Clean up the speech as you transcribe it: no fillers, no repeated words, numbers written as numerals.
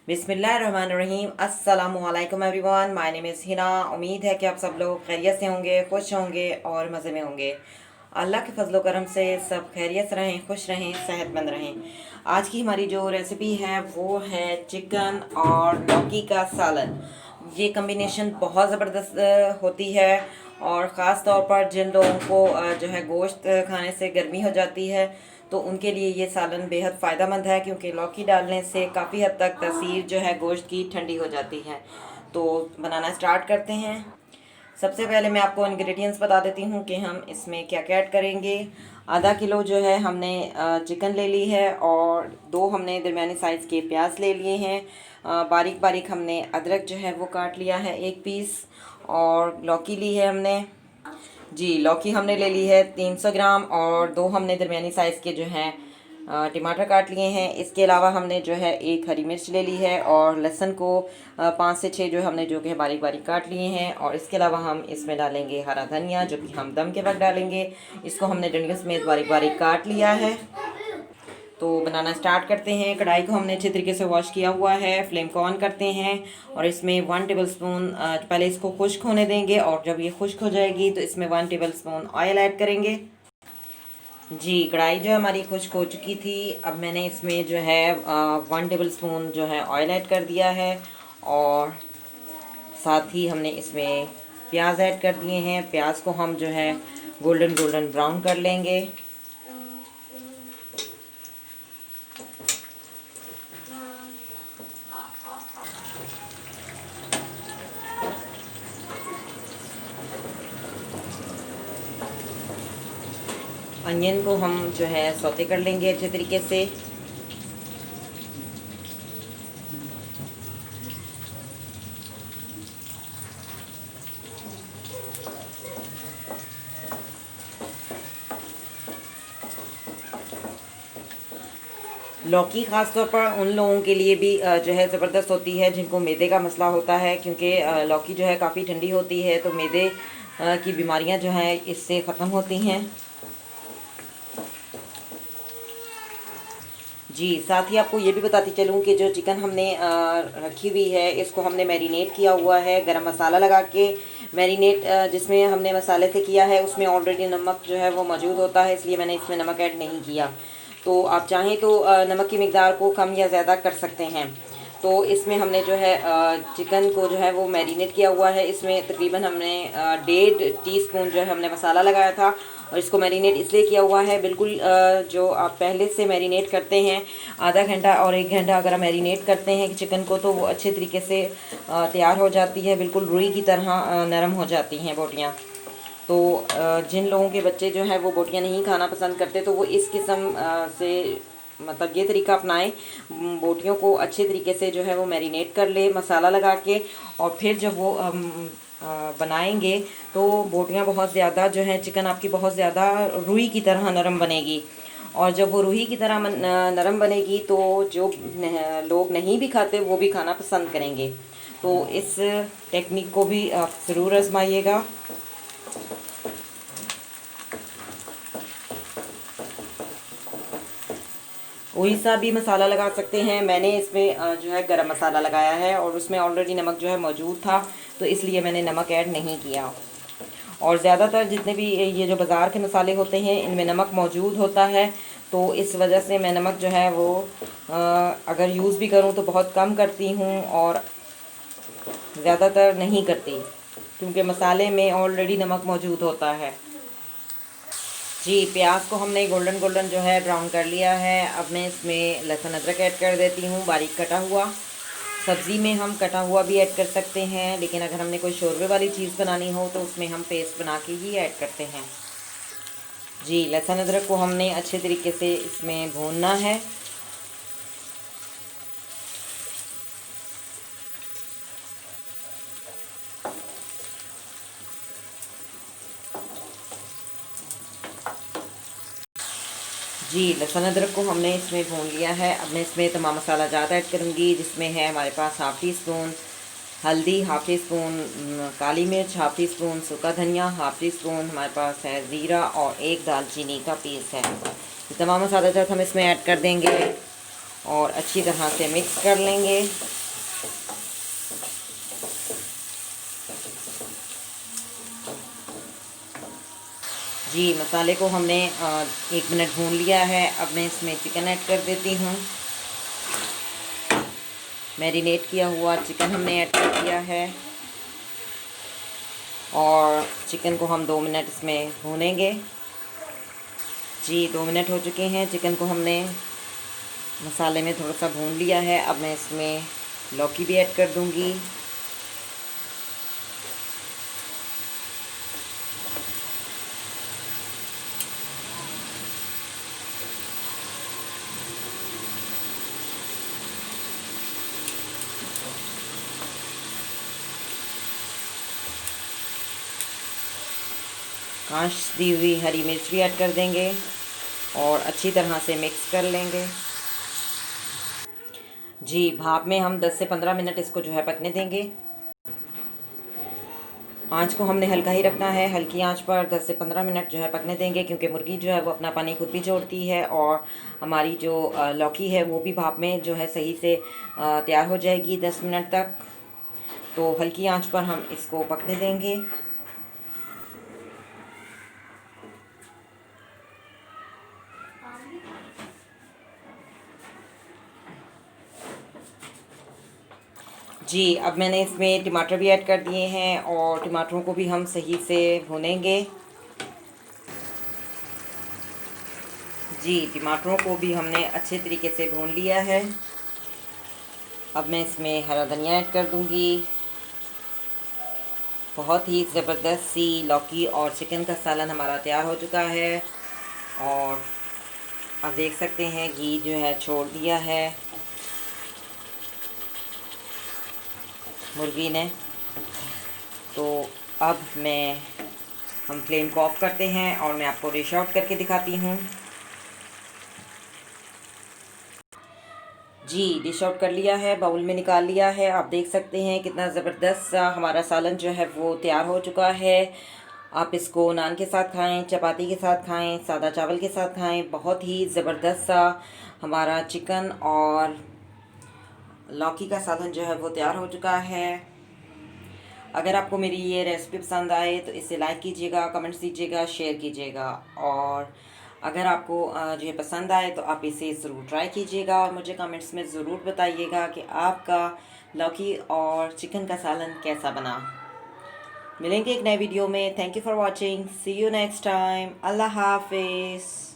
बिस्मिल्लाहिर्रहमानिर्रहीम। अस्सलामुअलैकुम everyone, my name is Hina. उम्मीद है कि आप सब लोग खैरियत से होंगे, खुश होंगे और मज़े में होंगे। अल्लाह के फजल करम से सब खैरियत से रहें, खुश रहें, सेहतमंद रहें। आज की हमारी जो रेसिपी है वो है चिकन और लौकी का सालन। ये कम्बिनेशन बहुत ज़बरदस्त होती है और ख़ास तौर पर जिन लोगों को जो है गोश्त खाने से गर्मी हो जाती है तो उनके लिए ये सालन बेहद फ़ायदेमंद है, क्योंकि लौकी डालने से काफ़ी हद तक तासीर जो है गोश्त की ठंडी हो जाती है। तो बनाना स्टार्ट करते हैं। सबसे पहले मैं आपको इंग्रेडिएंट्स बता देती हूँ कि हम इसमें क्या क्या ऐड करेंगे। आधा किलो जो है हमने चिकन ले ली है और 2 हमने दरमियानी साइज़ के प्याज ले लिए हैं। बारीक बारीक हमने अदरक जो है वो काट लिया है 1 पीस। और लौकी ली है हमने, जी लौकी हमने ले ली है 300 ग्राम और 2 हमने दरमियानी साइज़ के जो हैं टमाटर काट लिए हैं। इसके अलावा हमने जो है 1 हरी मिर्च ले ली है और लहसुन को 5 से 6 जो हमने जो कि बारीक बारीक काट लिए हैं। और इसके अलावा हम इसमें डालेंगे हरा धनिया, जो कि हम दम के वक्त डालेंगे। इसको हमने डंडियों समेत बारीक बारीक काट लिया है। तो बनाना स्टार्ट करते हैं। कढ़ाई को हमने अच्छे तरीके से वॉश किया हुआ है। फ्लेम को ऑन करते हैं और इसमें 1 टेबलस्पून पहले इसको खुश्क होने देंगे और जब ये खुश्क हो जाएगी तो इसमें 1 टेबलस्पून ऑयल ऐड करेंगे। जी कढ़ाई जो हमारी खुश्क हो चुकी थी। अब मैंने इसमें जो है 1 टेबलस्पून जो है ऑयल ऐड कर दिया है और साथ ही हमने इसमें प्याज ऐड कर दिए हैं। प्याज को हम जो है गोल्डन गोल्डन ब्राउन कर लेंगे। अनियन को हम जो है सौते कर लेंगे अच्छे तरीके से। लौकी ख़ास तौर पर उन लोगों के लिए भी जो है ज़बरदस्त होती है जिनको मैदे का मसला होता है, क्योंकि लौकी जो है काफ़ी ठंडी होती है तो मैदे की बीमारियां जो हैं इससे ख़त्म होती हैं। जी साथ ही आपको ये भी बताती चलूँ कि जो चिकन हमने रखी हुई है इसको हमने मैरिनेट किया हुआ है गरम मसाला लगा के। मैरिनेट जिसमें हमने मसाले से किया है उसमें ऑलरेडी नमक जो है वो मौजूद होता है, इसलिए मैंने इसमें नमक ऐड नहीं किया। तो आप चाहें तो नमक की मिकदार को कम या ज़्यादा कर सकते हैं। तो इसमें हमने जो है चिकन को जो है वो मैरिनेट किया हुआ है। इसमें तकरीबन हमने 1.5 टीस्पून जो है हमने मसाला लगाया था और इसको मैरिनेट इसलिए किया हुआ है बिल्कुल जो आप पहले से मैरिनेट करते हैं आधा घंटा और 1 घंटा अगर आप मैरिनेट करते हैं चिकन को तो वो अच्छे तरीके से तैयार हो जाती है, बिल्कुल रुई की तरह नरम हो जाती हैं बोटियाँ। तो जिन लोगों के बच्चे जो हैं वो बोटियाँ नहीं खाना पसंद करते तो वो इस किस्म से मतलब ये तरीका अपनाएं। बोटियों को अच्छे तरीके से जो है वो मैरिनेट कर ले मसाला लगा के और फिर जब वो बनाएंगे तो बोटियाँ बहुत ज़्यादा जो है चिकन आपकी बहुत ज़्यादा रुई की तरह नरम बनेगी। और जब वो रुई की तरह नरम बनेगी तो जो लोग नहीं भी खाते वो भी खाना पसंद करेंगे। तो इस टेक्निक को भी आप ज़रूर आजमाइएगा। कोई सा भी मसाला लगा सकते हैं, मैंने इसमें जो है गरम मसाला लगाया है और उसमें ऑलरेडी नमक जो है मौजूद था तो इसलिए मैंने नमक ऐड नहीं किया। और ज़्यादातर जितने भी ये जो बाज़ार के मसाले होते हैं इनमें नमक मौजूद होता है, तो इस वजह से मैं नमक जो है वो अगर यूज़ भी करूँ तो बहुत कम करती हूँ और ज़्यादातर नहीं करती, क्योंकि मसाले में ऑलरेडी नमक मौजूद होता है। जी प्याज को हमने गोल्डन गोल्डन जो है ब्राउन कर लिया है। अब मैं इसमें लहसुन अदरक ऐड कर देती हूँ बारीक कटा हुआ। सब्ज़ी में हम कटा हुआ भी ऐड कर सकते हैं, लेकिन अगर हमने कोई शोरबे वाली चीज़ बनानी हो तो उसमें हम पेस्ट बना के ही ऐड करते हैं। जी लहसुन अदरक को हमने अच्छे तरीके से इसमें भूनना है। जी लहसुन अदरक को हमने इसमें भून लिया है। अब मैं इसमें तमाम मसाला ज़्यादा ऐड करूँगी, जिसमें है हमारे पास हाफ़ टी स्पून हल्दी, हाफ़ टी स्पून काली मिर्च, हाफ़ टी स्पून सूखा धनिया, हाफ़ टी स्पून हमारे पास है ज़ीरा और 1 दालचीनी का पीस है। ये तमाम मसाला हम इसमें ऐड कर देंगे और अच्छी तरह से मिक्स कर लेंगे। जी, मसाले को हमने 1 मिनट भून लिया है। अब मैं इसमें चिकन ऐड कर देती हूँ। मैरिनेट किया हुआ चिकन हमने ऐड कर दिया है और चिकन को हम 2 मिनट इसमें भूनेंगे। जी, 2 मिनट हो चुके हैं। चिकन को हमने मसाले में थोड़ा सा भून लिया है। अब मैं इसमें लौकी भी ऐड कर दूँगी। कांच दी हुई हरी मिर्च भी ऐड कर देंगे और अच्छी तरह से मिक्स कर लेंगे। जी, भाप में हम 10 से 15 मिनट इसको जो है पकने देंगे। आँच को हमने हल्का ही रखना है। हल्की आँच पर 10 से 15 मिनट जो है पकने देंगे, क्योंकि मुर्गी जो है वो अपना पानी खुद भी छोड़ती है और हमारी जो लौकी है वो भी भाप में जो है सही से तैयार हो जाएगी 10 मिनट तक। तो हल्की आँच पर हम इसको पकने देंगे। जी, अब मैंने इसमें टमाटर भी ऐड कर दिए हैं और टमाटरों को भी हम सही से भूनेंगे। जी, टमाटरों को भी हमने अच्छे तरीके से भून लिया है। अब मैं इसमें हरा धनिया ऐड कर दूंगी। बहुत ही ज़बरदस्त सी लौकी और चिकन का सालन हमारा तैयार हो चुका है और आप देख सकते हैं घी जो है छोड़ दिया है मुर्गी ने। तो अब हम फ्लेम को ऑफ करते हैं और मैं आपको डिश आउट करके दिखाती हूँ। जी, डिश आउट कर लिया है, बाउल में निकाल लिया है। आप देख सकते हैं कितना ज़बरदस्त सा हमारा सालन जो है वो तैयार हो चुका है। आप इसको नान के साथ खाएं, चपाती के साथ खाएं, सादा चावल के साथ खाएं। बहुत ही ज़बरदस्त सा हमारा चिकन और लौकी का सालन जो है वो तैयार हो चुका है। अगर आपको मेरी ये रेसिपी पसंद आए तो इसे लाइक कीजिएगा, कमेंट्स दीजिएगा, शेयर कीजिएगा और अगर आपको जो ये पसंद आए तो आप इसे ज़रूर ट्राई कीजिएगा और मुझे कमेंट्स में ज़रूर बताइएगा कि आपका लौकी और चिकन का सालन कैसा बना। मिलेंगे एक नए वीडियो में। Thank you for watching. See you next time. अल्लाह हाफिज़।